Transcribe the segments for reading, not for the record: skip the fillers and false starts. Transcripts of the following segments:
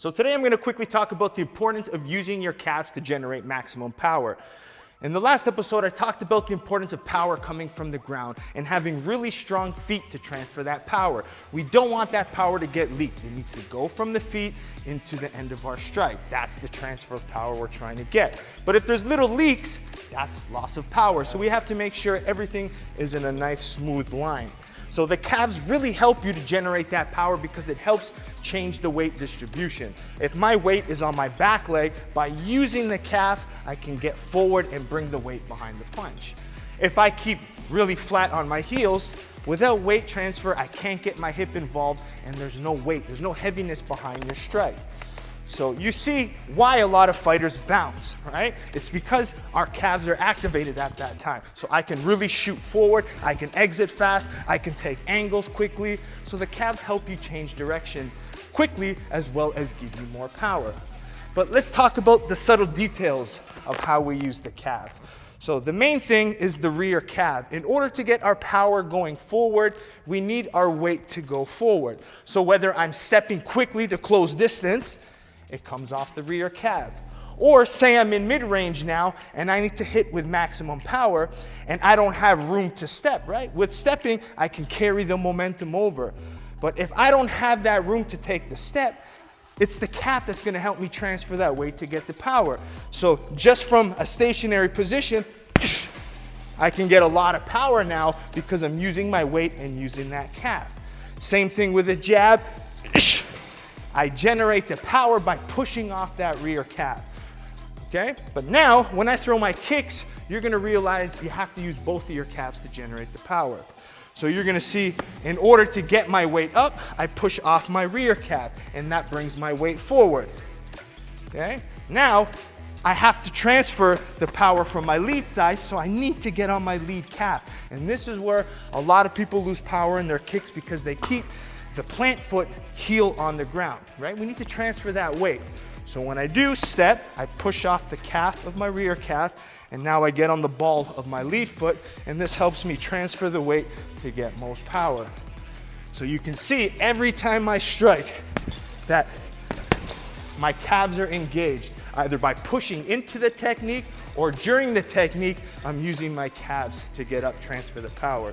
So today I'm going to quickly talk about the importance of using your calves to generate maximum power. In the last episode, I talked about the importance of power coming from the ground and having really strong feet to transfer that power. We don't want that power to get leaked. It needs to go from the feet into the end of our strike. That's the transfer of power we're trying to get. But if there's little leaks, that's loss of power. So we have to make sure everything is in a nice smooth line. So the calves really help you to generate that power because it helps change the weight distribution. If my weight is on my back leg, by using the calf, I can get forward and bring the weight behind the punch. If I keep really flat on my heels, without weight transfer, I can't get my hip involved and there's no weight, there's no heaviness behind your strike. So you see why a lot of fighters bounce, right? It's because our calves are activated at that time. So I can really shoot forward, I can exit fast, I can take angles quickly. So the calves help you change direction quickly as well as give you more power. But let's talk about the subtle details of how we use the calf. So the main thing is the rear calf. In order to get our power going forward, we need our weight to go forward. So whether I'm stepping quickly to close distance, it comes off the rear calf. Or say I'm in mid-range now and I need to hit with maximum power and I don't have room to step, right? With stepping, I can carry the momentum over. But if I don't have that room to take the step, it's the calf that's going to help me transfer that weight to get the power. So just from a stationary position, I can get a lot of power now because I'm using my weight and using that calf. Same thing with a jab. I generate the power by pushing off that rear calf, okay? But now, when I throw my kicks, you're gonna realize you have to use both of your calves to generate the power. So you're gonna see, in order to get my weight up, I push off my rear calf, and that brings my weight forward, okay? Now, I have to transfer the power from my lead side, so I need to get on my lead calf. And this is where a lot of people lose power in their kicks because they keep the plant foot heel on the ground, right? We need to transfer that weight. So when I do step, I push off the calf of my rear calf, and now I get on the ball of my lead foot, and this helps me transfer the weight to get most power. So you can see every time I strike that my calves are engaged, either by pushing into the technique or during the technique, I'm using my calves to get up, transfer the power.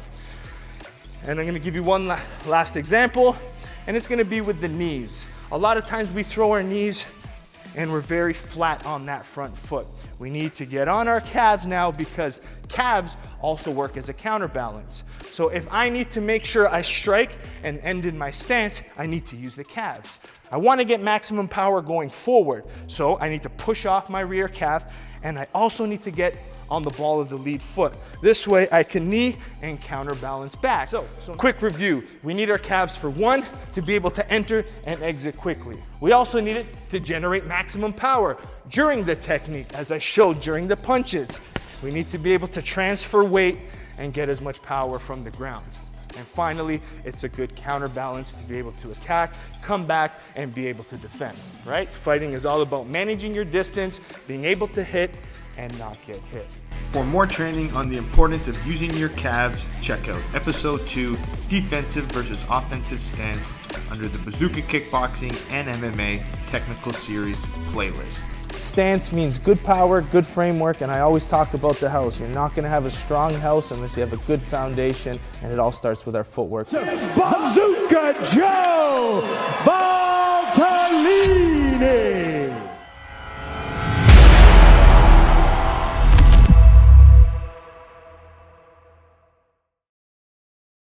And I'm gonna give you one last example, and it's gonna be with the knees. A lot of times we throw our knees and we're very flat on that front foot. We need to get on our calves now because calves also work as a counterbalance. So if I need to make sure I strike and end in my stance, I need to use the calves. I wanna get maximum power going forward, so I need to push off my rear calf, and I also need to get on the ball of the lead foot. This way I can knee and counterbalance back. So quick review. We need our calves for one, to be able to enter and exit quickly. We also need it to generate maximum power during the technique, as I showed during the punches. We need to be able to transfer weight and get as much power from the ground. And finally, it's a good counterbalance to be able to attack, come back, and be able to defend, right? Fighting is all about managing your distance, being able to hit, and not get hit. For more training on the importance of using your calves, check out episode 2, Defensive versus Offensive Stance, under the Bazooka Kickboxing and MMA Technical Series playlist. Stance means good power, good framework, and I always talk about the house. You're not gonna have a strong house unless you have a good foundation, and it all starts with our footwork. Bazooka Joe Valtellini!